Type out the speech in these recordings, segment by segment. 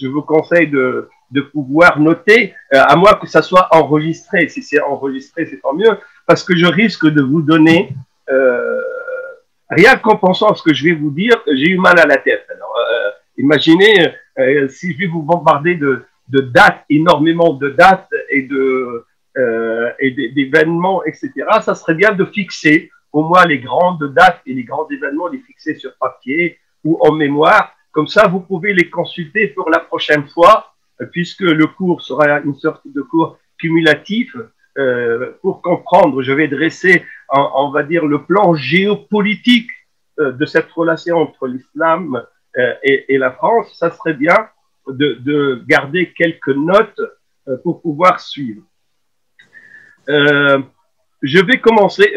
je vous conseille de pouvoir noter, à moins que ça soit enregistré. Si c'est enregistré, c'est tant mieux, parce que je risque de vous donner, rien qu'en pensant à ce que je vais vous dire, j'ai eu mal à la tête. Alors, imaginez si je vais vous bombarder de dates, énormément de dates et d'événements, etc. Ça serait bien de fixer au moins les grandes dates et les grands événements, les fixer sur papier ou en mémoire. Comme ça, vous pouvez les consulter pour la prochaine fois, puisque le cours sera une sorte de cours cumulatif. Pour comprendre, je vais dresser, on va dire, le plan géopolitique de cette relation entre l'islam et la France. Ça serait bien de garder quelques notes pour pouvoir suivre. Je vais commencer.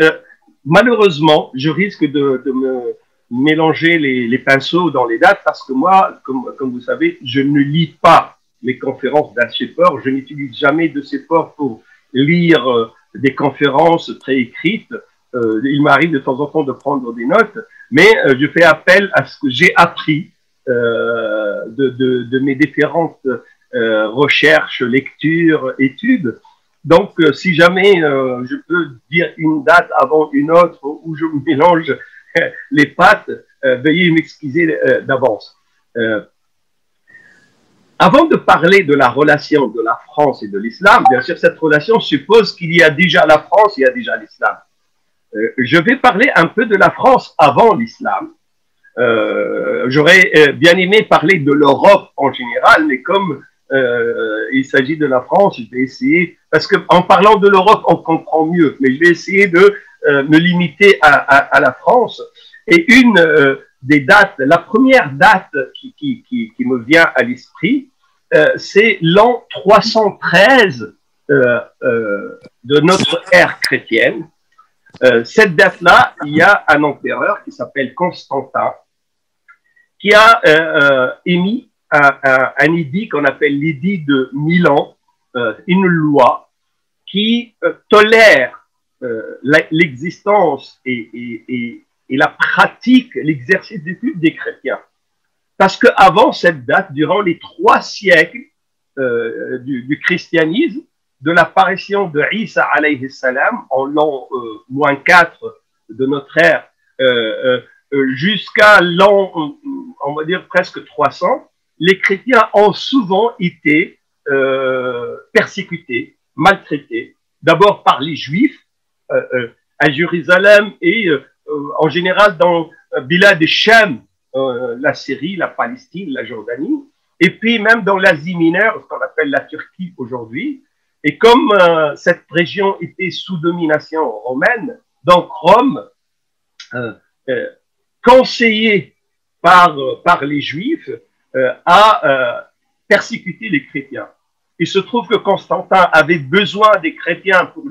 Malheureusement, je risque de me mélanger les pinceaux dans les dates parce que moi, comme vous savez, je ne lis pas les conférences d'Al-Shepherd. Je n'utilise jamais de Shepherd pour lire des conférences préécrites. Il m'arrive de temps en temps de prendre des notes, mais je fais appel à ce que j'ai appris de mes différentes recherches, lectures, études. Donc, si jamais je peux dire une date avant une autre où je mélange les pattes, veuillez m'excuser d'avance. Avant de parler de la relation de la France et de l'islam, bien sûr, cette relation suppose qu'il y a déjà la France, il y a déjà l'islam. Je vais parler un peu de la France avant l'islam. J'aurais bien aimé parler de l'Europe en général, mais comme il s'agit de la France, je vais essayer, parce qu'en parlant de l'Europe, on comprend mieux, mais je vais essayer de me limiter à la France. Et une des dates, la première date qui me vient à l'esprit, c'est l'an 313 de notre ère chrétienne. Cette date-là, il y a un empereur qui s'appelle Constantin, qui a émis un édit qu'on appelle l'édit de Milan, une loi qui tolère l'existence et la pratique, l'exercice du culte des chrétiens. Parce qu'avant cette date, durant les 3 siècles du christianisme, de l'apparition de Isa alayhi salam en l'an -4 de notre ère, jusqu'à l'an, on va dire presque 300, les chrétiens ont souvent été persécutés, maltraités, d'abord par les Juifs à Jérusalem et en général dans Bilad Sham, la Syrie, la Palestine, la Jordanie, et puis même dans l'Asie mineure, ce qu'on appelle la Turquie aujourd'hui. Et comme cette région était sous domination romaine, donc Rome, conseillé par les Juifs, a persécuté les chrétiens. Il se trouve que Constantin avait besoin des chrétiens pour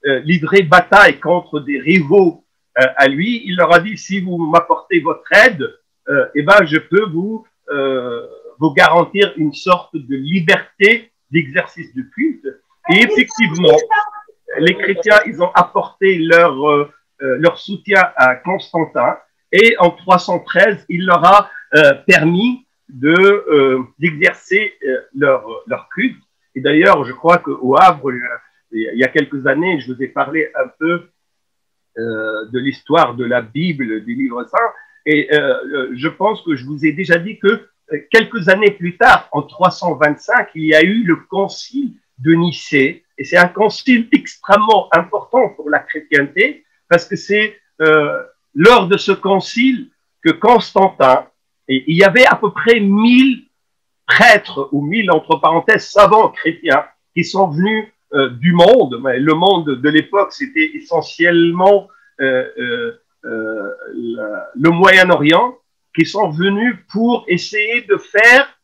livrer bataille contre des rivaux à lui. Il leur a dit, si vous m'apportez votre aide, eh ben, je peux vous garantir une sorte de liberté d'exercice du culte. Et effectivement, les chrétiens, ils ont apporté leur soutien à Constantin et en 313, il leur a permis d'exercer leur culte. Et d'ailleurs, je crois qu'au Havre, il y a quelques années, je vous ai parlé un peu de l'histoire de la Bible, des livres saints, et je pense que je vous ai déjà dit que quelques années plus tard, en 325, il y a eu le concile de Nicée, et c'est un concile extrêmement important pour la chrétienté, parce que c'est lors de ce concile que Constantin, et il y avait à peu près 1000 prêtres, ou 1000, entre parenthèses, savants chrétiens, qui sont venus du monde. Le monde de l'époque, c'était essentiellement le Moyen-Orient, qui sont venus pour essayer de faire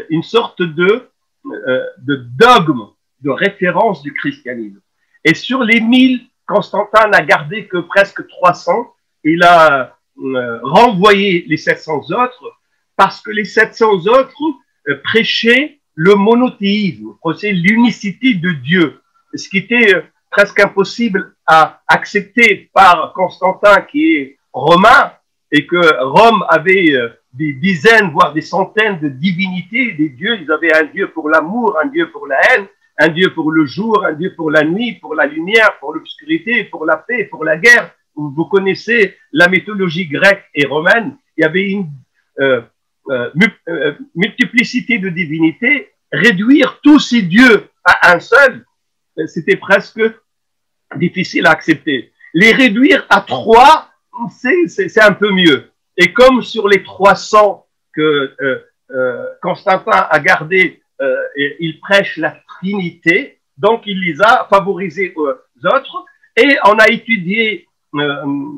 une sorte de dogme, de référence du christianisme. Et sur les 1000, Constantin n'a gardé que presque 300. Il a renvoyé les 700 autres parce que les 700 autres prêchaient le monothéisme, prêchaient l'unicité de Dieu, ce qui était presque impossible à accepter par Constantin qui est romain et que Rome avait des dizaines, voire des centaines de divinités, des dieux. Ils avaient un dieu pour l'amour, un dieu pour la haine, un dieu pour le jour, un dieu pour la nuit, pour la lumière, pour l'obscurité, pour la paix, pour la guerre. Vous connaissez la mythologie grecque et romaine. Il y avait une multiplicité de divinités. Réduire tous ces dieux à un seul, c'était presque difficile à accepter. Les réduire à 3, c'est un peu mieux. Et comme sur les 300 que Constantin a gardé, il prêche la Trinité, donc il les a favorisés aux autres, et on a étudié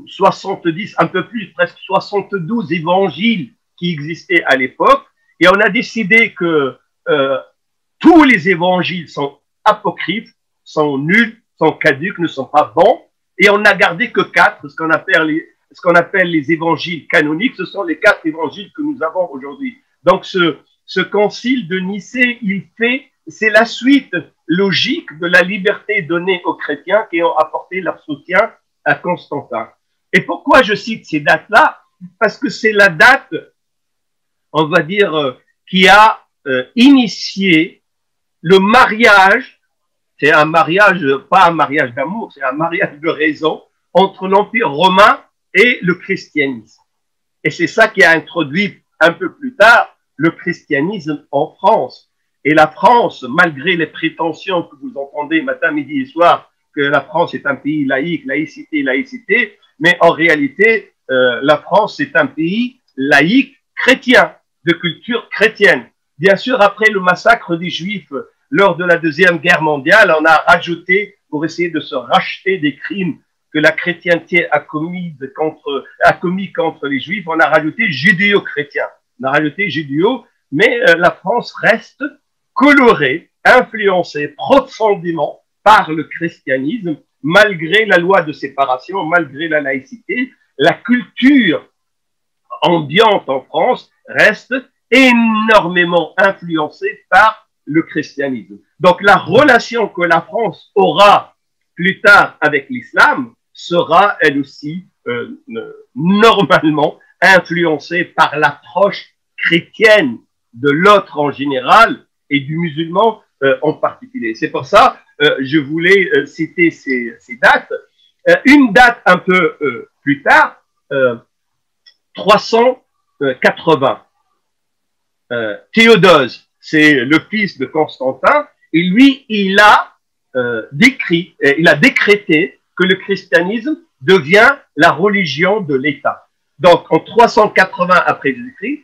70, un peu plus, presque 72 évangiles qui existaient à l'époque, et on a décidé que tous les évangiles sont apocryphes, sont nuls, sont caducs, ne sont pas bons, et on n'a gardé que 4, ce qu'on appelle les évangiles canoniques. Ce sont les 4 évangiles que nous avons aujourd'hui. Donc ce concile de Nicée, c'est la suite logique de la liberté donnée aux chrétiens qui ont apporté leur soutien à Constantin. Et pourquoi je cite ces dates-là? Parce que c'est la date, on va dire, qui a initié le mariage. C'est un mariage, pas un mariage d'amour, c'est un mariage de raison entre l'Empire romain et le christianisme. Et c'est ça qui a introduit un peu plus tard le christianisme en France. Et la France, malgré les prétentions que vous entendez matin, midi et soir, que la France est un pays laïque, laïcité, laïcité, mais en réalité, la France est un pays laïque chrétien, de culture chrétienne. Bien sûr, après le massacre des Juifs lors de la Deuxième Guerre mondiale, on a rajouté, pour essayer de se racheter des crimes que la chrétienté a commis contre les Juifs, on a rajouté judéo-chrétien. On a rajouté judéo, mais la France reste colorée, influencée profondément par le christianisme, malgré la loi de séparation, malgré la laïcité. La culture ambiante en France reste énormément influencée par le christianisme. Donc la relation que la France aura plus tard avec l'islam sera elle aussi normalement influencée par l'approche chrétienne de l'autre en général et du musulman en particulier. C'est pour ça je voulais citer ces dates. Une date un peu plus tard, 380. Théodose, c'est le fils de Constantin, et lui, il a décrété que le christianisme devient la religion de l'État. Donc, en 380 après Jésus-Christ,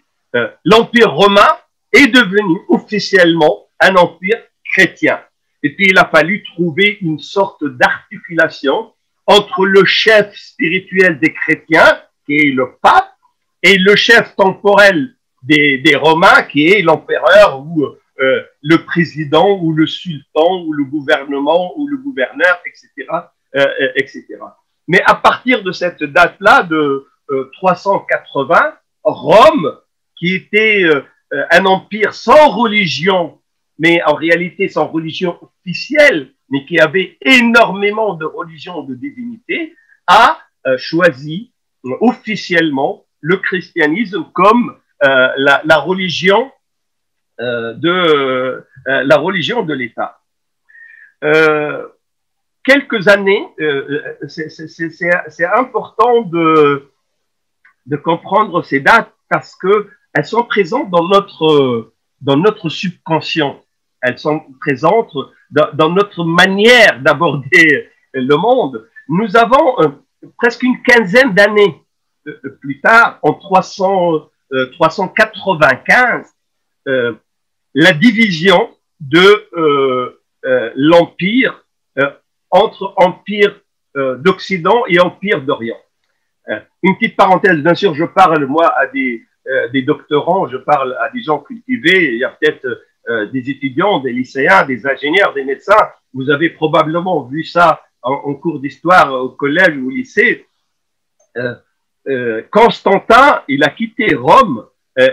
l'Empire romain est devenu officiellement un empire chrétien. Et puis, il a fallu trouver une sorte d'articulation entre le chef spirituel des chrétiens, qui est le pape, et le chef temporel des Romains, qui est l'empereur ou le président ou le sultan ou le gouvernement ou le gouverneur, etc., etc. Mais à partir de cette date-là, de 380, Rome, qui était un empire sans religion, mais en réalité sans religion officielle, mais qui avait énormément de religions de divinités, a choisi officiellement le christianisme comme la religion de l'État. Quelques années, c'est important de comprendre ces dates parce qu'elles sont présentes dans notre subconscient. Elles sont présentes dans notre manière d'aborder le monde. Nous avons presque une quinzaine d'années plus tard, en 395, la division de l'Empire entre Empire d'Occident et Empire d'Orient. Une petite parenthèse, bien sûr, je parle, moi, à des doctorants, je parle à des gens cultivés, il y a peut-être des étudiants, des lycéens, des ingénieurs, des médecins. Vous avez probablement vu ça en cours d'histoire au collège ou au lycée. Constantin, il a quitté Rome,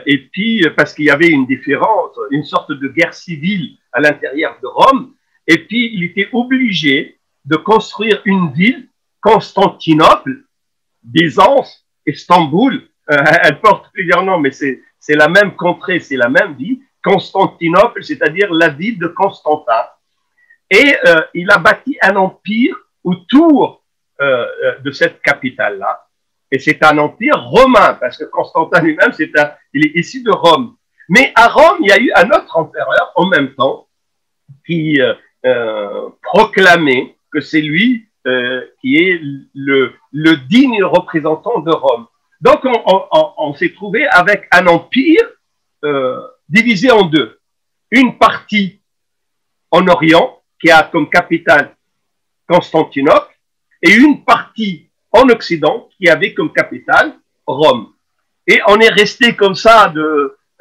et puis parce qu'il y avait une différence, une sorte de guerre civile à l'intérieur de Rome, et puis il était obligé de construire une ville, Constantinople, Byzance, Istanbul, Elle porte plusieurs noms, mais c'est la même contrée, c'est la même ville. Constantinople, c'est-à-dire la ville de Constantin. Et il a bâti un empire autour de cette capitale-là. Et c'est un empire romain, parce que Constantin lui-même, il est issu de Rome. Mais à Rome, il y a eu un autre empereur en même temps qui proclamait que c'est lui qui est le digne représentant de Rome. Donc, on s'est trouvé avec un empire divisé en deux. Une partie en Orient, qui a comme capitale Constantinople, et une partie en Occident, qui avait comme capitale Rome. Et on est resté comme ça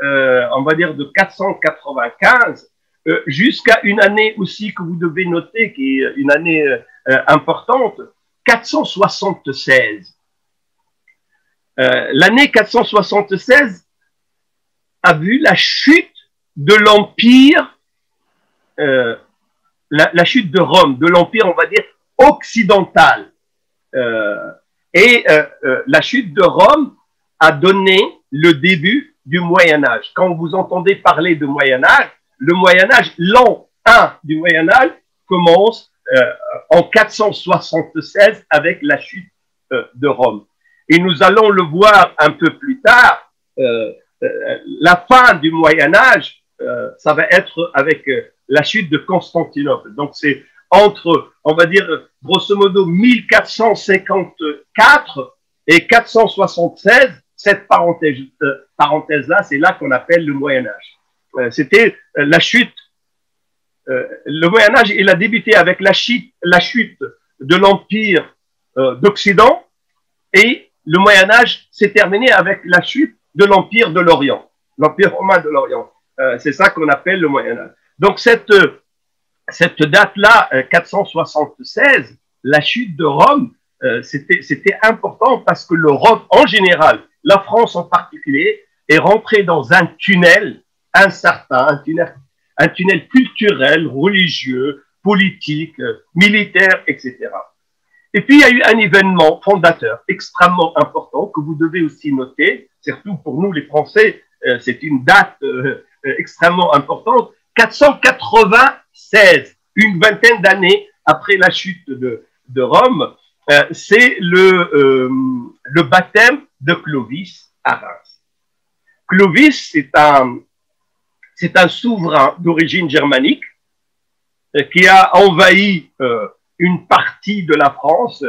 on va dire de 495 jusqu'à une année aussi que vous devez noter, qui est une année importante, 476. L'année 476 a vu la chute de l'empire, la chute de Rome, de l'empire, on va dire, occidental. La chute de Rome a donné le début du Moyen-Âge. Quand vous entendez parler de Moyen-Âge, le Moyen-Âge, l'an 1 du Moyen-Âge, commence en 476 avec la chute de Rome. Et nous allons le voir un peu plus tard, la fin du Moyen-Âge, ça va être avec la chute de Constantinople. Donc c'est entre, on va dire, grosso modo, 1454 et 476, cette parenthèse-là, c'est là qu'on appelle le Moyen-Âge. C'était la chute. Le Moyen-Âge, il a débuté avec la chute de l'Empire d'Occident, et le Moyen-Âge s'est terminé avec la chute de l'Empire de l'Orient, l'Empire romain de l'Orient. C'est ça qu'on appelle le Moyen-Âge. Donc cette date-là, 476, la chute de Rome, c'était important parce que l'Europe en général, la France en particulier, est rentrée dans un tunnel incertain, un tunnel culturel, religieux, politique, militaire, etc. Et puis il y a eu un événement fondateur extrêmement important que vous devez aussi noter, surtout pour nous les Français, c'est une date extrêmement importante, 496, une vingtaine d'années après la chute de Rome, c'est le baptême de Clovis à Reims. Clovis, c'est un souverain d'origine germanique qui a envahi une partie de la France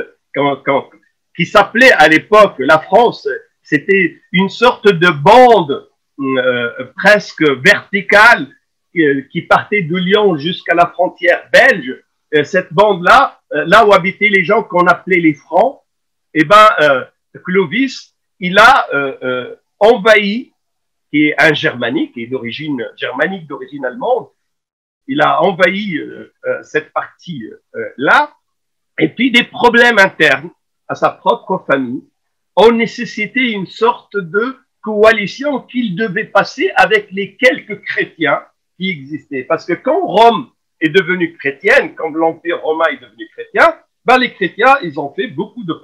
qui s'appelait à l'époque la France. C'était une sorte de bande presque verticale qui partait de Lyon jusqu'à la frontière belge. Cette bande-là, là où habitaient les gens qu'on appelait les Francs, eh ben, Clovis, il a envahi, qui est un germanique, qui est d'origine germanique, d'origine allemande, il a envahi cette partie-là, et puis des problèmes internes à sa propre famille ont nécessité une sorte de coalition qu'il devait passer avec les quelques chrétiens qui existaient. Parce que quand Rome est devenue chrétienne, quand l'Empire romain est devenu chrétien, ben les chrétiens, ils ont fait beaucoup de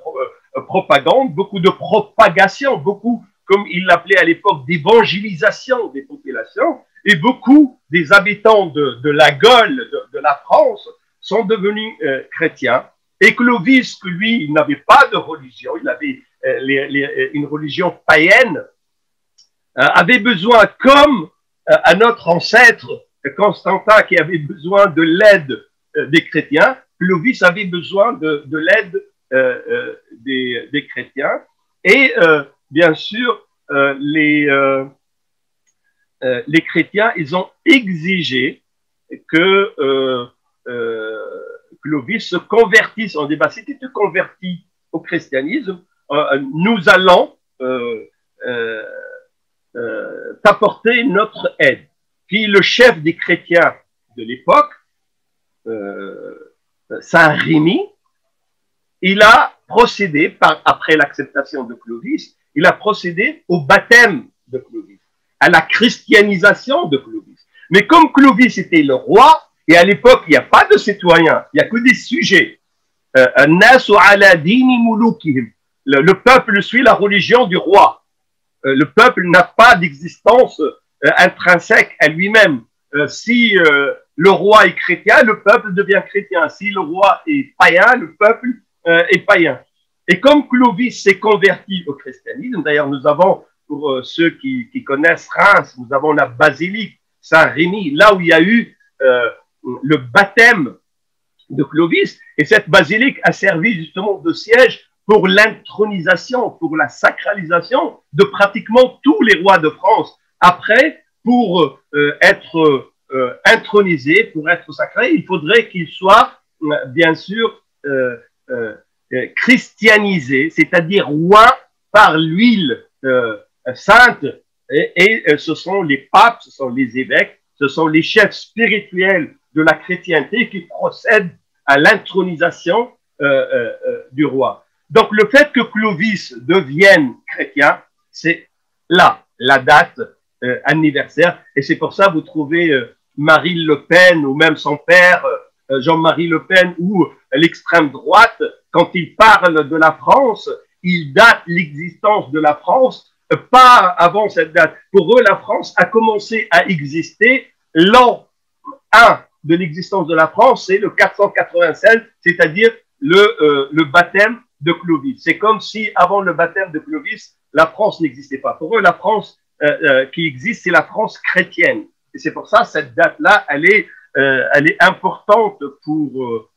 propagande, beaucoup de propagation, beaucoup, comme ils l'appelaient à l'époque, d'évangélisation des populations, et beaucoup des habitants de la Gaule, de la France, sont devenus chrétiens. Et Clovis, que lui, il n'avait pas de religion, il avait une religion païenne, avait besoin, comme à notre ancêtre Constantin qui avait besoin de l'aide des chrétiens, Clovis avait besoin de l'aide des chrétiens. Et bien sûr, les chrétiens, ils ont exigé que Clovis se convertisse en débat. Si tu te convertis au christianisme, nous allons t'apporter notre aide. Puis le chef des chrétiens de l'époque, Saint-Rémy, il a procédé, après l'acceptation de Clovis, il a procédé au baptême de Clovis, à la christianisation de Clovis. Mais comme Clovis était le roi, et à l'époque, il n'y a pas de citoyens, il n'y a que des sujets. Le peuple suit la religion du roi. le peuple n'a pas d'existence intrinsèque à lui-même. Si le roi est chrétien, le peuple devient chrétien. Si le roi est païen, le peuple est païen. Et comme Clovis s'est converti au christianisme, d'ailleurs nous avons, pour ceux qui connaissent Reims, nous avons la basilique Saint-Rémy, là où il y a eu le baptême de Clovis, et cette basilique a servi justement de siège pour l'intronisation, pour la sacralisation de pratiquement tous les rois de France. Après, pour être intronisé, pour être sacré, il faudrait qu'il soit bien sûr christianisé, c'est-à-dire oint par l'huile sainte, et ce sont les papes, ce sont les évêques, ce sont les chefs spirituels de la chrétienté qui procèdent à l'intronisation du roi. Donc le fait que Clovis devienne chrétien, c'est là la date anniversaire, et c'est pour ça que vous trouvez Marine Le Pen ou même son père Jean-Marie Le Pen ou l'extrême droite, quand ils parlent de la France, ils datent l'existence de la France pas avant cette date. Pour eux, la France a commencé à exister l'an 1 de l'existence de la France, c'est le 496, c'est-à-dire le baptême de Clovis. C'est comme si avant le baptême de Clovis, la France n'existait pas. Pour eux, la France qui existe, c'est la France chrétienne. Et c'est pour ça cette date-là, elle est importante pour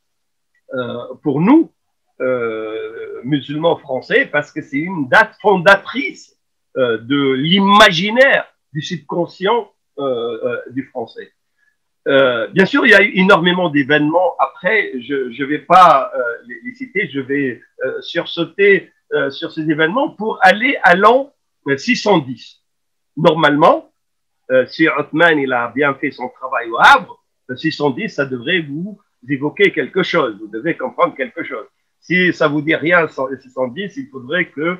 nous, musulmans français, parce que c'est une date fondatrice de l'imaginaire, du subconscient du français. Bien sûr, il y a eu énormément d'événements. Après, je ne vais pas les citer, je vais sursauter sur ces événements pour aller à l'an 610. Normalement, si Othman il a bien fait son travail au Havre, 610, ça devrait vous évoquer quelque chose. Vous devez comprendre quelque chose. Si ça vous dit rien, 610, il faudrait que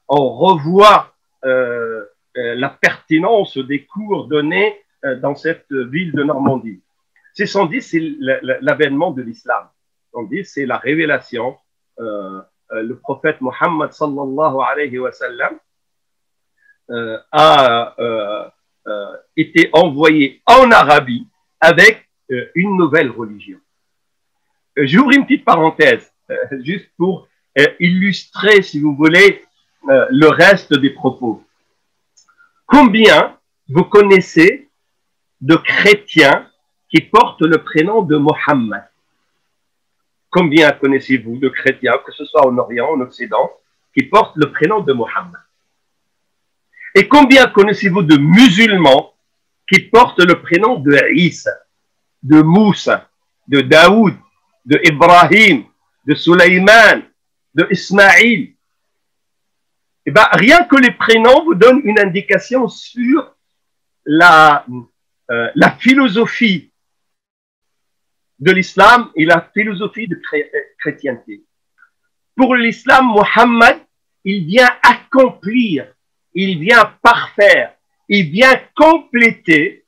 on revoie la pertinence des cours donnés dans cette ville de Normandie. 610, c'est l'avènement de l'islam. 610, c'est la révélation. Le prophète Mohammed sallallahu alayhi wa sallam a été envoyé en Arabie avec une nouvelle religion. J'ouvre une petite parenthèse, juste pour illustrer, si vous voulez, le reste des propos. Combien vous connaissez de chrétiens qui portent le prénom de Mohammed? Combien connaissez-vous de chrétiens, que ce soit en Orient, en Occident, qui portent le prénom de Mohammed? Et combien connaissez-vous de musulmans qui portent le prénom de Isa, de Moussa, de Daoud, de Ibrahim, de Sulaiman, de Ismaïl? Eh bien, rien que les prénoms vous donnent une indication sur la philosophie de l'islam et la philosophie de chrétienté. Pour l'islam, Mohammed, il vient accomplir, il vient parfaire, il vient compléter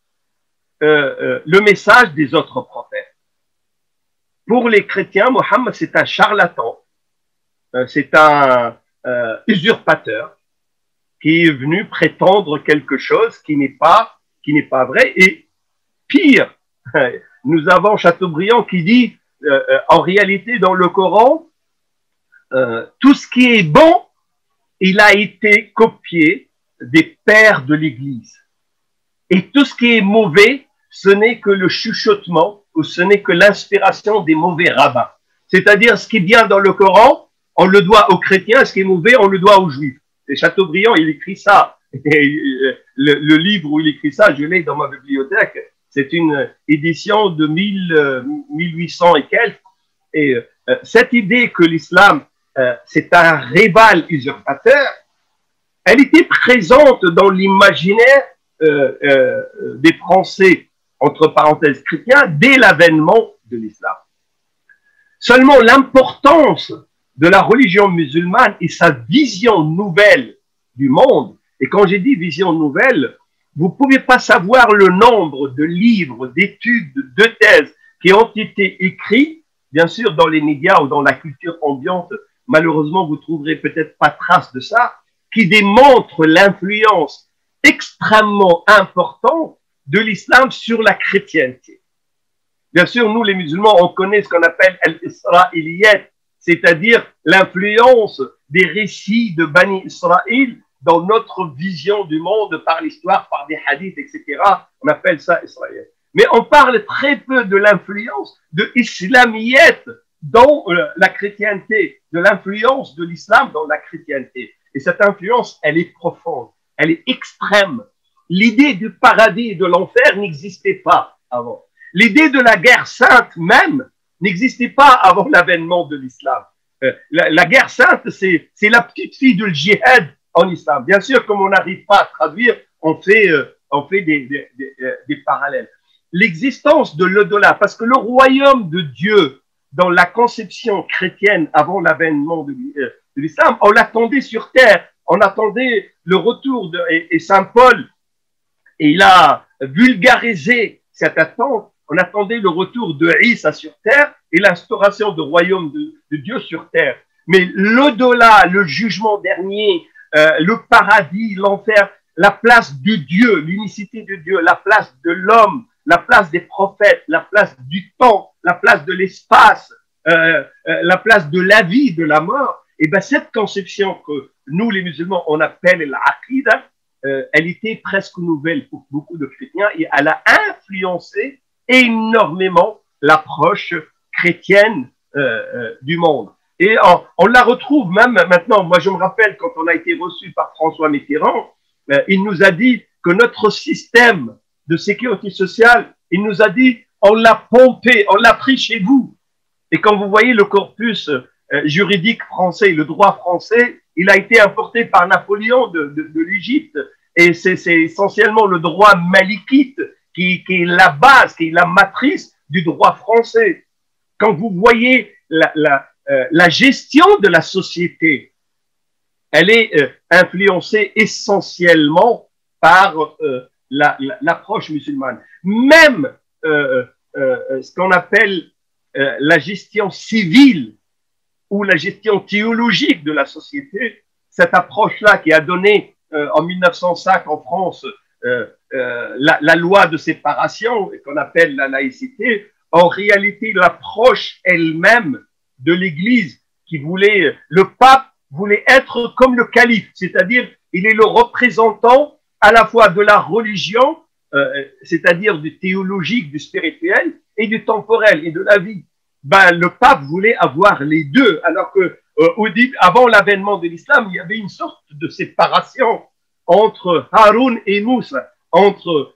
le message des autres prophètes. Pour les chrétiens, Mohammed, c'est un charlatan, c'est un usurpateur qui est venu prétendre quelque chose qui n'est pas vrai. Et pire, nous avons Chateaubriand qui dit, en réalité, dans le Coran, tout ce qui est bon, il a été copié des pères de l'Église. Et tout ce qui est mauvais, ce n'est que le chuchotement ou ce n'est que l'inspiration des mauvais rabbins. C'est-à-dire, ce qui est bien dans le Coran, on le doit aux chrétiens, ce qui est mauvais, on le doit aux juifs. Et Chateaubriand, il écrit ça. Et le livre où il écrit ça, je l'ai dans ma bibliothèque. C'est une édition de 1800 et quelques. Et cette idée que l'islam, c'est un rival usurpateur, elle était présente dans l'imaginaire des Français, entre parenthèses chrétiens, dès l'avènement de l'islam. Seulement l'importance de la religion musulmane et sa vision nouvelle du monde, et quand j'ai dit vision nouvelle, vous ne pouvez pas savoir le nombre de livres, d'études, de thèses qui ont été écrits, bien sûr dans les médias ou dans la culture ambiante, malheureusement vous ne trouverez peut-être pas trace de ça, qui démontrent l'influence extrêmement importante de l'islam sur la chrétienté. Bien sûr, nous les musulmans, on connaît ce qu'on appelle al-Isra'iliyat, c'est-à-dire l'influence des récits de Bani Israël dans notre vision du monde par l'histoire, par des hadiths, etc. On appelle ça Israël. Mais on parle très peu de l'influence de l'islamiyat dans la chrétienté, de l'influence de l'islam dans la chrétienté. Et cette influence, elle est profonde, elle est extrême. L'idée du paradis et de l'enfer n'existait pas avant. L'idée de la guerre sainte même n'existait pas avant l'avènement de l'islam. La guerre sainte, c'est la petite fille du djihad en islam. Bien sûr, comme on n'arrive pas à traduire, on fait des parallèles. L'existence de l'au-delà, parce que le royaume de Dieu, dans la conception chrétienne avant l'avènement de l'islam, on l'attendait sur terre. On attendait le retour et Saint Paul, et il a vulgarisé cette attente. On attendait le retour de Isa sur terre et l'instauration du royaume de Dieu sur terre. Mais l'au-delà, le jugement dernier, le paradis, l'enfer, la place de Dieu, l'unicité de Dieu, la place de l'homme, la place des prophètes, la place du temps, la place de l'espace, la place de la vie, de la mort, et bien cette conception que nous les musulmans on appelle l'aqida, elle était presque nouvelle pour beaucoup de chrétiens et elle a influencé énormément l'approche chrétienne du monde. Et on la retrouve même maintenant. Moi, je me rappelle quand on a été reçu par François Mitterrand, il nous a dit que notre système de sécurité sociale, il nous a dit, on l'a pompé, on l'a pris chez vous. Et quand vous voyez le corpus juridique français, le droit français, il a été importé par Napoléon de l'Égypte. Et c'est essentiellement le droit malikite qui est la base, qui est la matrice du droit français. Quand vous voyez la gestion de la société, elle est influencée essentiellement par l'approche musulmane. Même ce qu'on appelle la gestion civile ou la gestion théologique de la société, cette approche-là qui a donné en 1905 en France la loi de séparation qu'on appelle la laïcité, en réalité l'approche elle-même de l'Église qui voulait, le pape voulait être comme le calife, c'est-à-dire il est le représentant à la fois de la religion, c'est-à-dire du théologique, du spirituel, et du temporel et de la vie. Ben, le pape voulait avoir les deux, alors que avant l'avènement de l'islam, il y avait une sorte de séparation entre Haroun et Moussa, entre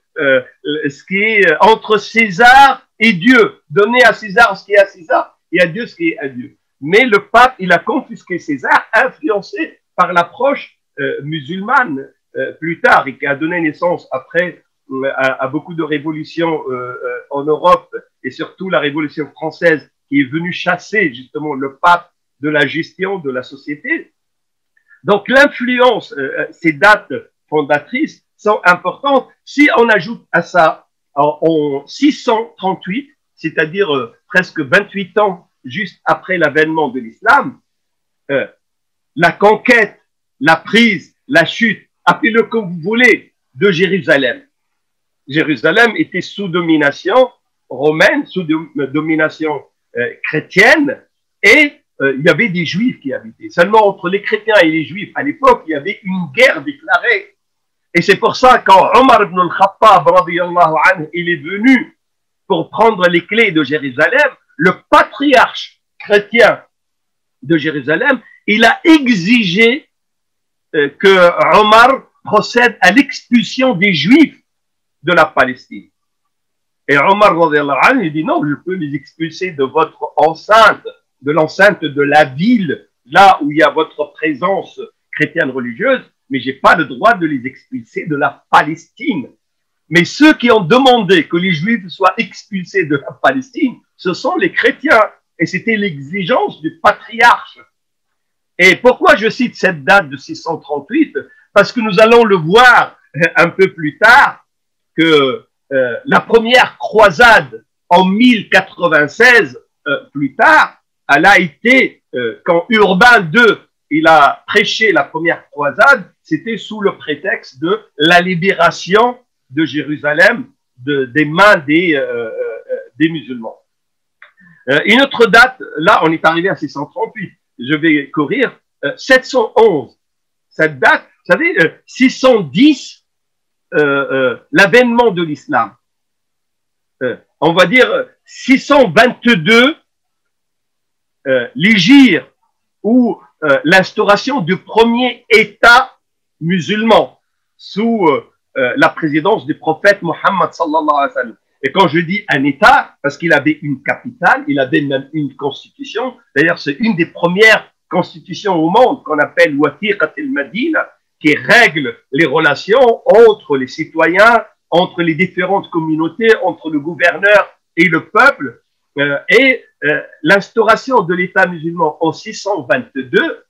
entre César et Dieu. Donner à César ce qui est à César et à Dieu ce qui est à Dieu. Mais le pape, il a confisqué César, influencé par l'approche musulmane plus tard et qui a donné naissance après à beaucoup de révolutions en Europe et surtout la Révolution française qui est venue chasser justement le pape de la gestion de la société. Donc l'influence, ces dates fondatrices sont importantes. Si on ajoute à ça en 638, c'est-à-dire presque 28 ans juste après l'avènement de l'islam, la conquête, la prise, la chute, appelez-le comme vous voulez, de Jérusalem. Jérusalem était sous domination romaine, sous domination chrétienne, et il y avait des juifs qui habitaient. Seulement entre les chrétiens et les juifs, à l'époque, il y avait une guerre déclarée. Et c'est pour ça quand Omar ibn al-Khattab, il est venu pour prendre les clés de Jérusalem, le patriarche chrétien de Jérusalem, il a exigé que Omar procède à l'expulsion des Juifs de la Palestine. Et Omar, il dit non, je peux les expulser de votre enceinte, de l'enceinte de la ville, là où il y a votre présence chrétienne religieuse, mais je n'ai pas le droit de les expulser de la Palestine. Mais ceux qui ont demandé que les Juifs soient expulsés de la Palestine, ce sont les chrétiens. Et c'était l'exigence du patriarche. Et pourquoi je cite cette date de 638? Parce que nous allons le voir un peu plus tard, que la première croisade en 1096, plus tard, elle a été quand Urbain II il a prêché la première croisade, c'était sous le prétexte de la libération de Jérusalem des mains des musulmans. Une autre date, là on est arrivé à 638, je vais courir, 711. Cette date, vous savez, 610, l'avènement de l'islam. On va dire 622, l'hégire ou l'instauration du premier État musulman sous la présidence du prophète Mohammed sallallahu alayhi wa sallam. Et quand je dis un État, parce qu'il avait une capitale, il avait même une constitution. D'ailleurs, c'est une des premières constitutions au monde qu'on appelle Wathiqat al-Madina, qui règle les relations entre les citoyens, entre les différentes communautés, entre le gouverneur et le peuple. L'instauration de l'État musulman en 622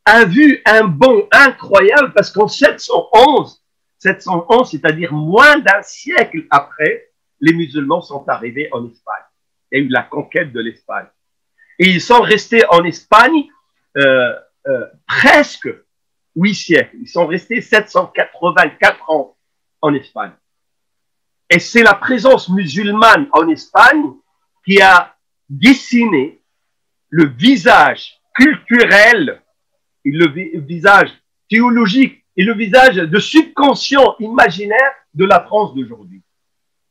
a vu un bond incroyable parce qu'en 711, c'est-à-dire moins d'un siècle après, les musulmans sont arrivés en Espagne. Il y a eu la conquête de l'Espagne. Et ils sont restés en Espagne presque 8 siècles. Ils sont restés 784 ans en Espagne. Et c'est la présence musulmane en Espagne qui a dessiné le visage culturel et le visage théologique et le visage de subconscient imaginaire de la France d'aujourd'hui.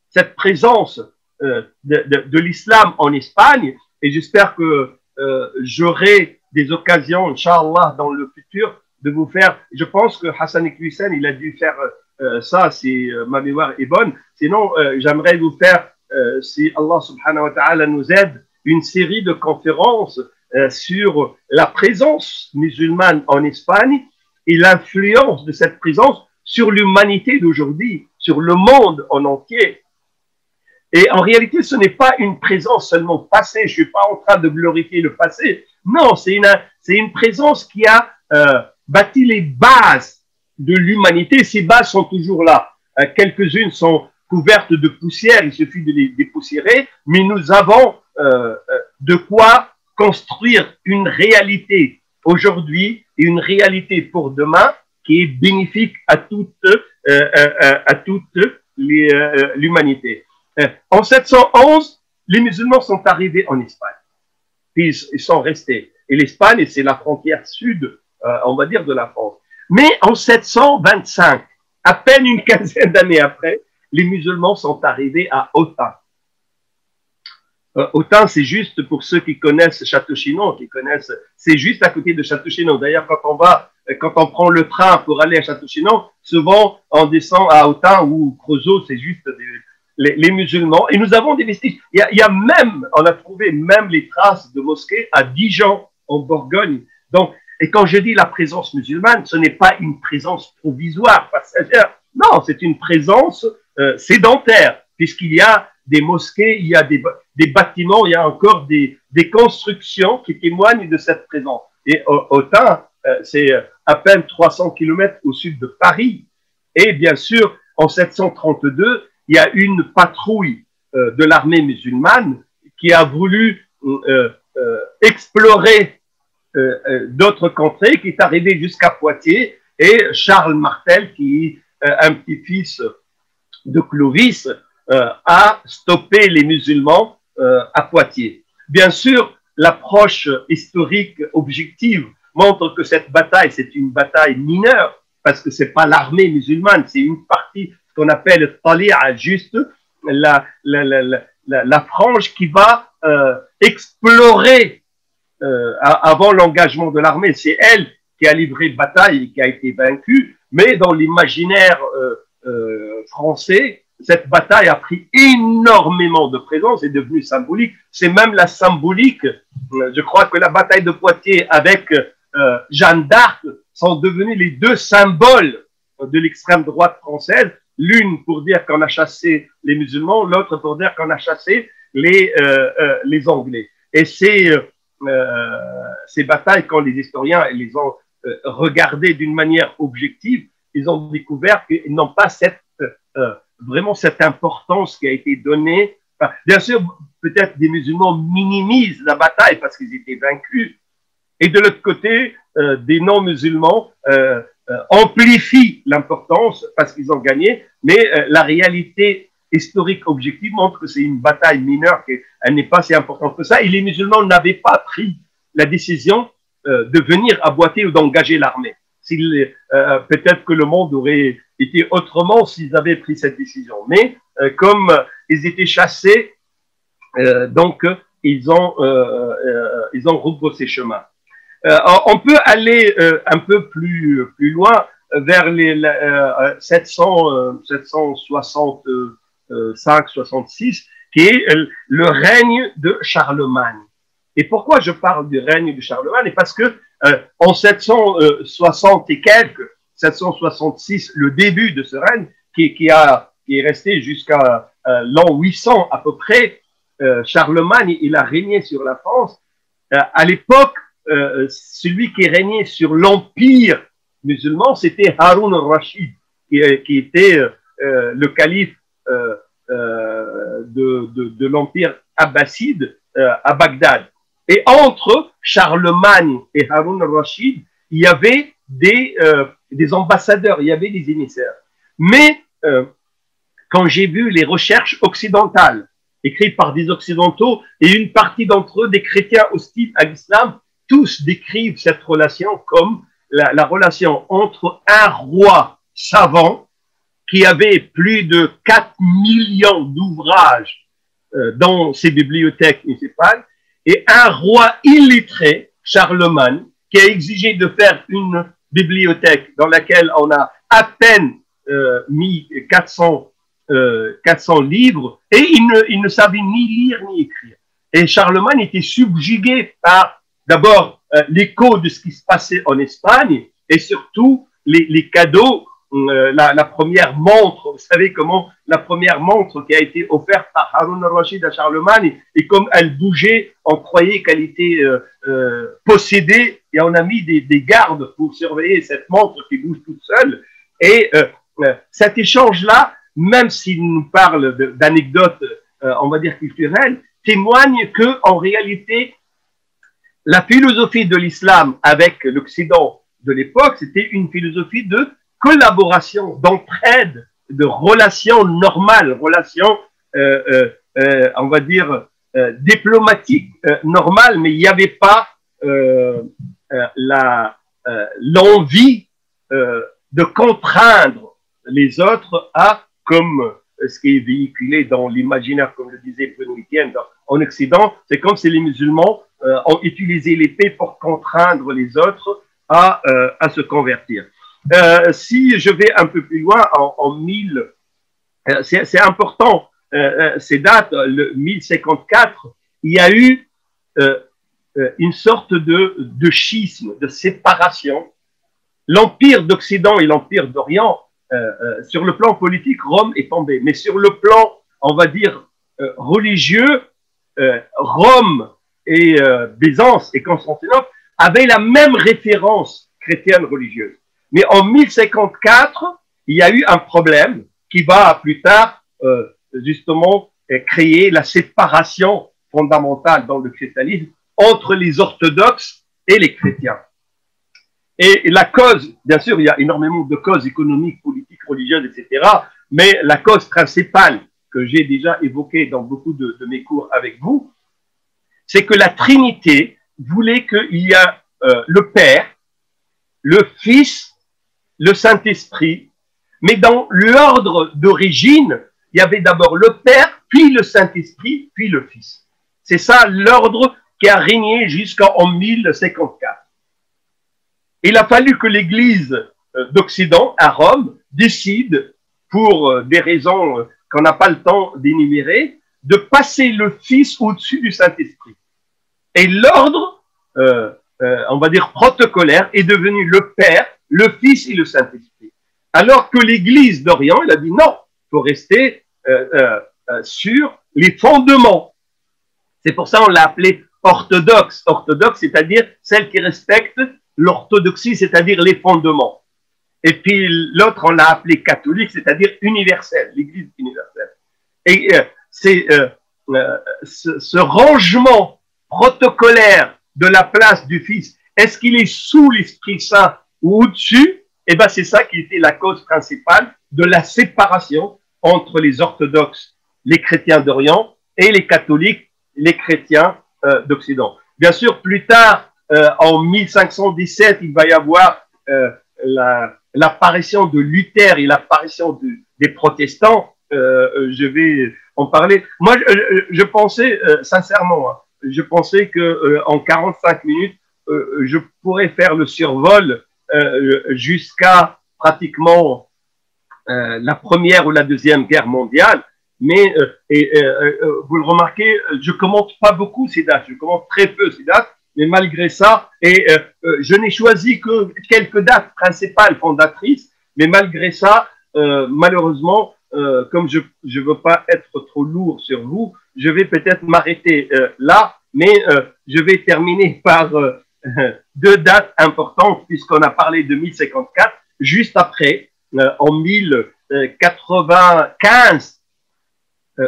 Cette présence de l'islam en Espagne, et j'espère que j'aurai des occasions, Inch'Allah, dans le futur, de vous faire, je pense que Hassan Iqwisen, il a dû faire ça, si ma mémoire est bonne. Sinon, j'aimerais vous faire, si Allah subhanahu wa ta'ala nous aide, une série de conférences sur la présence musulmane en Espagne et l'influence de cette présence sur l'humanité d'aujourd'hui, sur le monde en entier. Et en réalité, ce n'est pas une présence seulement passée. Je ne suis pas en train de glorifier le passé. Non, c'est une présence qui a bâti les bases de l'humanité. Ces bases sont toujours là. Quelques-unes sont couvertes de poussière, il suffit de les dépoussiérer, mais nous avons de quoi construire une réalité aujourd'hui et une réalité pour demain qui est bénéfique à toute l'humanité. En 711, les musulmans sont arrivés en Espagne. Puis ils sont restés. Et l'Espagne, c'est la frontière sud, on va dire, de la France. Mais en 725, à peine une quinzaine d'années après, les musulmans sont arrivés à Autun. Autun, c'est juste pour ceux qui connaissent Château-Chinon, c'est juste à côté de Château-Chinon. D'ailleurs, quand on prend le train pour aller à Château-Chinon, souvent on descend à Autun ou Creusot, c'est juste les musulmans. Et nous avons des vestiges. On a trouvé même les traces de mosquées à Dijon, en Bourgogne. Donc, et quand je dis la présence musulmane, ce n'est pas une présence provisoire, passagère. Non, c'est une présence sédentaire, puisqu'il y a des mosquées, il y a des bâtiments, il y a encore des constructions qui témoignent de cette présence. Et Autun, c'est à peine 300 km au sud de Paris. Et bien sûr, en 732, il y a une patrouille de l'armée musulmane qui a voulu explorer d'autres contrées, qui est arrivée jusqu'à Poitiers, et Charles Martel, qui est un petit-fils de Clovis, a stoppé les musulmans à Poitiers. Bien sûr, l'approche historique objective montre que cette bataille, c'est une bataille mineure, parce que c'est pas l'armée musulmane, c'est une partie, ce qu'on appelle Tali'a, juste la frange qui va explorer avant l'engagement de l'armée. C'est elle qui a livré bataille et qui a été vaincue, mais dans l'imaginaire français, cette bataille a pris énormément de présence et est devenue symbolique. C'est même la symbolique. Je crois que la bataille de Poitiers avec Jeanne d'Arc sont devenus les deux symboles de l'extrême droite française. L'une pour dire qu'on a chassé les musulmans, l'autre pour dire qu'on a chassé les Anglais. Et ces batailles, quand les historiens les ont regardées d'une manière objective, ils ont découvert qu'ils n'ont pas vraiment cette importance qui a été donnée. Enfin, bien sûr, peut-être des musulmans minimisent la bataille parce qu'ils étaient vaincus. et de l'autre côté, des non-musulmans amplifient l'importance parce qu'ils ont gagné, mais la réalité historique objective montre que c'est une bataille mineure, qu'elle n'est pas si importante que ça, et les musulmans n'avaient pas pris la décision de venir à Boité ou d'engager l'armée. Peut-être que le monde aurait été autrement s'ils avaient pris cette décision, mais comme ils étaient chassés, donc ils ont rebroussé chemin. On peut aller un peu plus loin vers les 765-66, qui est le règne de Charlemagne. Et pourquoi je parle du règne de Charlemagne? Parce que en 760 et quelques, 766, le début de ce règne, qui est resté jusqu'à l'an 800 à peu près, Charlemagne, il a régné sur la France. À l'époque, celui qui régnait sur l'empire musulman, c'était Haroun al-Rachid, qui était le calife de l'empire abbasside à Bagdad. Et entre Charlemagne et Haroun al-Rachid, il y avait des ambassadeurs, il y avait des émissaires. Mais quand j'ai vu les recherches occidentales, écrites par des occidentaux, et une partie d'entre eux, des chrétiens hostiles à l'islam, tous décrivent cette relation comme la relation entre un roi savant qui avait plus de 4 millions d'ouvrages dans ses bibliothèques municipales, et un roi illettré, Charlemagne, qui a exigé de faire une bibliothèque dans laquelle on a à peine mis 400 livres, et il ne savait ni lire ni écrire. Et Charlemagne était subjugué par, d'abord, l'écho de ce qui se passait en Espagne, et surtout les cadeaux. La première montre, vous savez comment la première montre qui a été offerte par Haroun al-Rachid à Charlemagne, et comme elle bougeait, on croyait qu'elle était possédée, et on a mis des gardes pour surveiller cette montre qui bouge toute seule. Et cet échange-là, même s'il nous parle d'anecdotes, on va dire culturelles, témoigne que en réalité, la philosophie de l'islam avec l'Occident de l'époque, c'était une philosophie de collaboration, d'entraide, de relations normales, relations, on va dire, diplomatiques normales, mais il n'y avait pas l'envie de contraindre les autres à, comme ce qui est véhiculé dans l'imaginaire, comme le disait Bruno Etienne, en Occident, c'est comme si les musulmans ont utilisé l'épée pour contraindre les autres à se convertir. Si je vais un peu plus loin, en 1000, c'est important, ces dates, le 1054, il y a eu une sorte de schisme, de séparation. L'empire d'Occident et l'empire d'Orient, sur le plan politique, Rome est tombée, mais sur le plan, on va dire, religieux, Rome et Byzance et Constantinople avaient la même référence chrétienne religieuse. Mais en 1054, il y a eu un problème qui va plus tard, justement, créer la séparation fondamentale dans le christianisme entre les orthodoxes et les chrétiens. Et la cause, bien sûr, il y a énormément de causes économiques, politiques, religieuses, etc. Mais la cause principale que j'ai déjà évoquée dans beaucoup de mes cours avec vous, c'est que la Trinité voulait qu'il y ait le Père, le Fils, le Saint-Esprit, mais dans l'ordre d'origine, il y avait d'abord le Père, puis le Saint-Esprit, puis le Fils. C'est ça l'ordre qui a régné jusqu'en 1054. Il a fallu que l'Église d'Occident, à Rome, décide, pour des raisons qu'on n'a pas le temps d'énumérer, de passer le Fils au-dessus du Saint-Esprit. Et l'ordre, on va dire protocolaire, est devenu le Père, le Fils et le Saint-Esprit. Alors que l'Église d'Orient, elle a dit non, il faut rester sur les fondements. C'est pour ça qu'on l'a appelé orthodoxe. Orthodoxe, c'est-à-dire celle qui respecte l'orthodoxie, c'est-à-dire les fondements. Et puis l'autre, on l'a appelé catholique, c'est-à-dire universelle, l'Église universelle. Et c'est ce rangement protocolaire de la place du Fils Est-ce qu'il est sous l'Esprit Saint ou au-dessus? Eh bien, c'est ça qui était la cause principale de la séparation entre les orthodoxes, les chrétiens d'Orient, et les catholiques, les chrétiens d'Occident. Bien sûr, plus tard, en 1517, il va y avoir l'apparition de Luther et l'apparition des protestants. Je vais en parler. Moi, je pensais, sincèrement, hein, je pensais qu'en 45 minutes, je pourrais faire le survol jusqu'à pratiquement la Première ou la Deuxième Guerre mondiale. Mais vous le remarquez, je commente pas beaucoup ces dates, je commente très peu ces dates, mais malgré ça, je n'ai choisi que quelques dates principales fondatrices, mais malgré ça, malheureusement, comme je ne veux pas être trop lourd sur vous, je vais peut-être m'arrêter là, mais je vais terminer par deux dates importantes, puisqu'on a parlé de 1054, juste après, en 1095,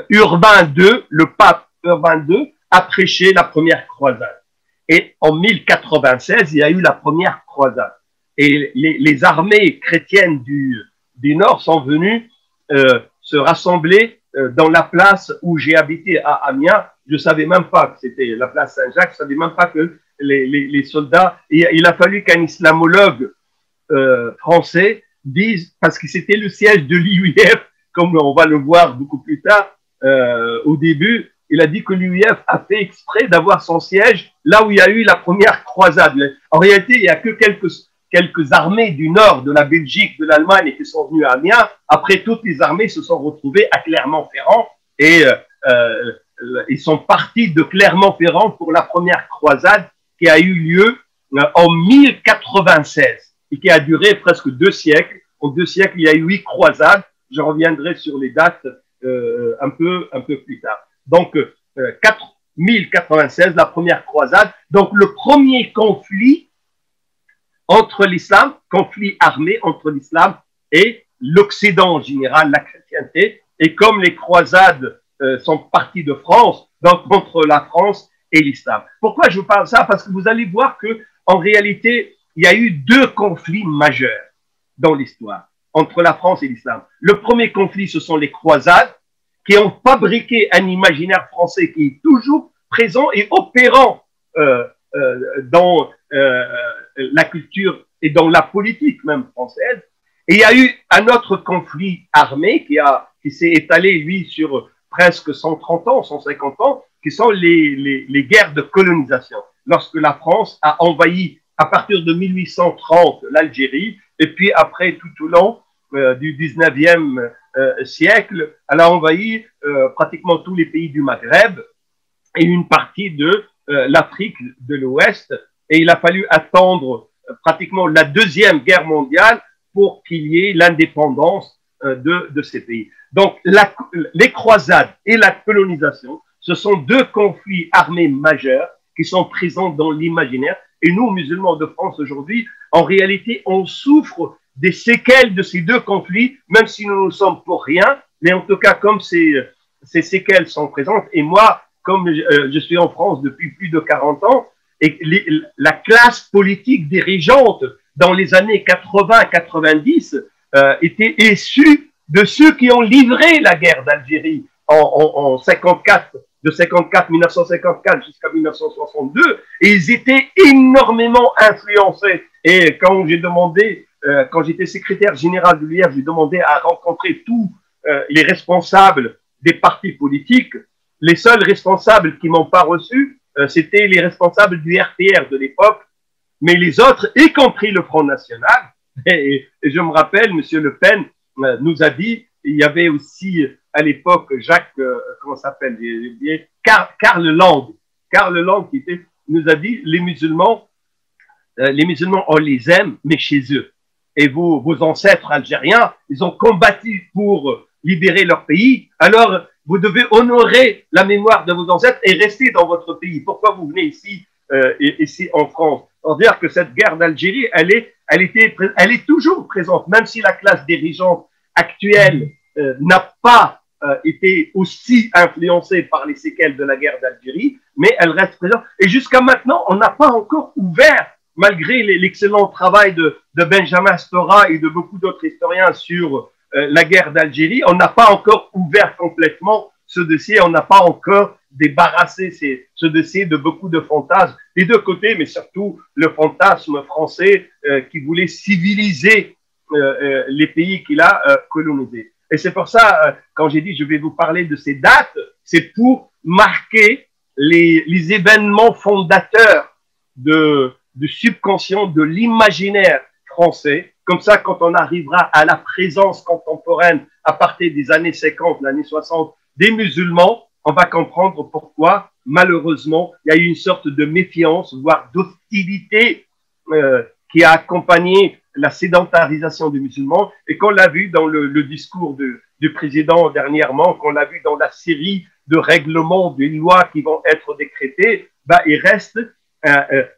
Urbain II, le pape Urbain II, a prêché la première croisade. Et en 1096, il y a eu la première croisade. Et les armées chrétiennes du Nord sont venues se rassembler dans la place où j'ai habité à Amiens. Je ne savais même pas que c'était la place Saint-Jacques, je ne savais même pas que les soldats... Il a fallu qu'un islamologue français dise, parce que c'était le siège de l'IUF, comme on va le voir beaucoup plus tard, au début, il a dit que l'UIF a fait exprès d'avoir son siège là où il y a eu la première croisade. En réalité, il n'y a que quelques armées du nord, de la Belgique, de l'Allemagne, qui sont venues à Amiens. Après, toutes les armées se sont retrouvées à Clermont-Ferrand et ils sont partis de Clermont-Ferrand pour la première croisade qui a eu lieu en 1096 et qui a duré presque 2 siècles. En 2 siècles, il y a eu 8 croisades. Je reviendrai sur les dates un peu plus tard. Donc, 1096, la première croisade. Donc, le premier conflit entre l'islam, conflit armé entre l'islam et l'Occident en général, la chrétienté. Et comme les croisades sont parties de France, donc entre la France et l'islam. Pourquoi je vous parle de ça? Parce que vous allez voir que en réalité, il y a eu 2 conflits majeurs dans l'histoire entre la France et l'islam. Le premier conflit, ce sont les croisades qui ont fabriqué un imaginaire français qui est toujours présent et opérant dans la culture et dans la politique même française. Et il y a eu un autre conflit armé qui s'est étalé, lui, sur presque 130 ans, 150 ans, qui sont les guerres de colonisation. Lorsque la France a envahi, à partir de 1830, l'Algérie, et puis après, tout au long du 19e siècle, elle a envahi pratiquement tous les pays du Maghreb et une partie de l'Afrique de l'Ouest. Et il a fallu attendre pratiquement la Deuxième Guerre mondiale pour qu'il y ait l'indépendance de ces pays. Donc, les croisades et la colonisation, ce sont 2 conflits armés majeurs qui sont présents dans l'imaginaire. Et nous, musulmans de France aujourd'hui, en réalité, on souffre des séquelles de ces 2 conflits, même si nous ne sommes pour rien, mais en tout cas, comme ces séquelles sont présentes, et moi, comme je suis en France depuis plus de 40 ans, et la classe politique dirigeante dans les années 80-90 était issue de ceux qui ont livré la guerre d'Algérie en 54, de 1954 jusqu'à 1962, et ils étaient énormément influencés. Et quand j'ai demandé, quand j'étais secrétaire général de l'UIF, j'ai demandé à rencontrer tous les responsables des partis politiques. Les seuls responsables qui m'ont pas reçu, c'était les responsables du RPR de l'époque, mais les autres, y compris le Front National. Et je me rappelle, M. Le Pen nous a dit, il y avait aussi à l'époque Jacques, comment s'appelle, Karl Land. Karl Land nous a dit, les musulmans, on les aime, mais chez eux. Et vos ancêtres algériens, ils ont combattu pour libérer leur pays. Alors, vous devez honorer la mémoire de vos ancêtres et rester dans votre pays. Pourquoi vous venez ici en France? Pour dire que cette guerre d'Algérie, elle est toujours présente, même si la classe dirigeante actuelle n'a pas été aussi influencée par les séquelles de la guerre d'Algérie, mais elle reste présente. Et jusqu'à maintenant, on n'a pas encore ouvert malgré l'excellent travail de Benjamin Stora et de beaucoup d'autres historiens sur la guerre d'Algérie, on n'a pas encore ouvert complètement ce dossier, on n'a pas encore débarrassé ce dossier de beaucoup de fantasmes des deux côtés, mais surtout le fantasme français qui voulait civiliser les pays qu'il a colonisés. Et c'est pour ça, quand j'ai dit je vais vous parler de ces dates, c'est pour marquer les événements fondateurs du subconscient, de l'imaginaire français. Comme ça, quand on arrivera à la présence contemporaine à partir des années 50, l'année 60, des musulmans, on va comprendre pourquoi, malheureusement, il y a eu une sorte de méfiance, voire d'hostilité qui a accompagné la sédentarisation des musulmans et qu'on l'a vu dans le discours du président dernièrement, qu'on l'a vu dans la série de règlements, des lois qui vont être décrétées, bah, il reste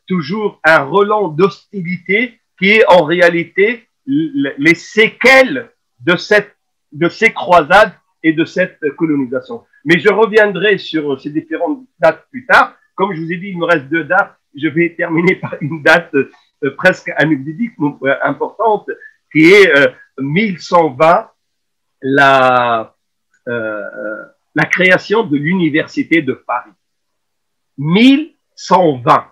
toujours un relent d'hostilité qui est en réalité les séquelles de ces croisades et de cette colonisation. Mais je reviendrai sur ces différentes dates plus tard. Comme je vous ai dit, il me reste 2 dates. Je vais terminer par une date presque anecdotique, importante, qui est 1120, la création de l'université de Paris. 1120,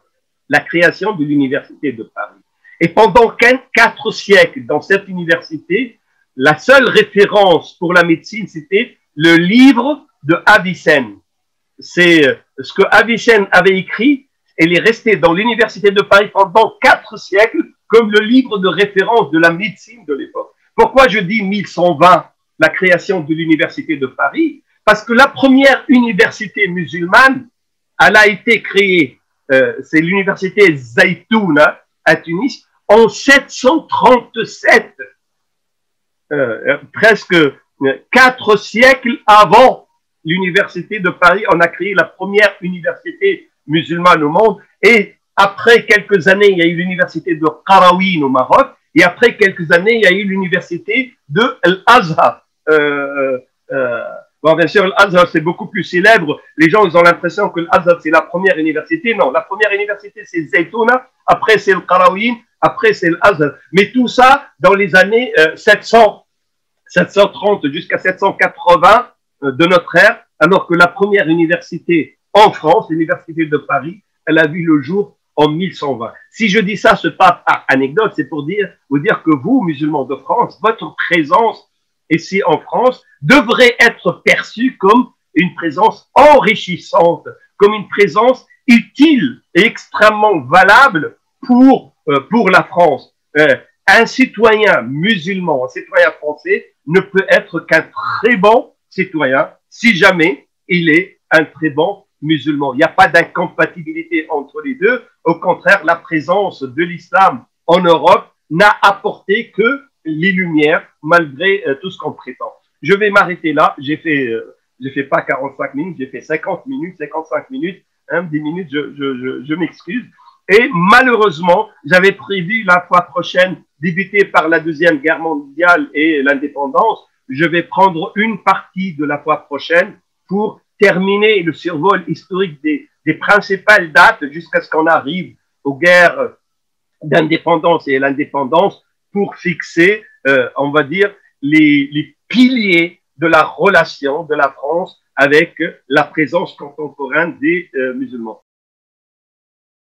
la création de l'université de Paris. Et pendant 4 siècles, dans cette université, la seule référence pour la médecine, c'était le livre de Avicenne. C'est ce que Avicenne avait écrit. Elle est restée dans l'université de Paris pendant 4 siècles comme le livre de référence de la médecine de l'époque. Pourquoi je dis 1120, la création de l'université de Paris? Parce que la première université musulmane, elle a été créée, c'est l'université Zaytouna à Tunis, en 737, presque 4 siècles avant l'université de Paris. On a créé la première université musulmane au monde, et après quelques années, il y a eu l'université de Qarawin au Maroc, et après quelques années, il y a eu l'université de Al-Azhar. Bon, bien sûr, l'Azhar, c'est beaucoup plus célèbre. Les gens, ils ont l'impression que l'Azhar, c'est la première université. Non, la première université, c'est Zaytouna, après c'est le Qarawin, après c'est l'Azhar. Mais tout ça, dans les années 730 jusqu'à 780 de notre ère, alors que la première université en France, l'université de Paris, elle a vu le jour en 1120. Si je dis ça, ce n'est pas par anecdote, c'est pour vous dire que vous, musulmans de France, votre présence ici en France devrait être perçue comme une présence enrichissante, comme une présence utile et extrêmement valable pour la France. Un citoyen musulman, un citoyen français ne peut être qu'un très bon citoyen si jamais il est un très bon musulman. Il n'y a pas d'incompatibilité entre les deux. Au contraire, la présence de l'islam en Europe n'a apporté que les lumières, malgré tout ce qu'on prétend. Je vais m'arrêter là. J'ai fait pas 45 minutes, j'ai fait 50 minutes, 55 minutes, 10 minutes, je m'excuse. Et malheureusement, j'avais prévu la fois prochaine débuter par la Deuxième Guerre mondiale et l'indépendance. Je vais prendre une partie de la fois prochaine pour terminer le survol historique des principales dates jusqu'à ce qu'on arrive aux guerres d'indépendance et à l'indépendance pour fixer, on va dire, les piliers de la relation de la France avec la présence contemporaine des musulmans.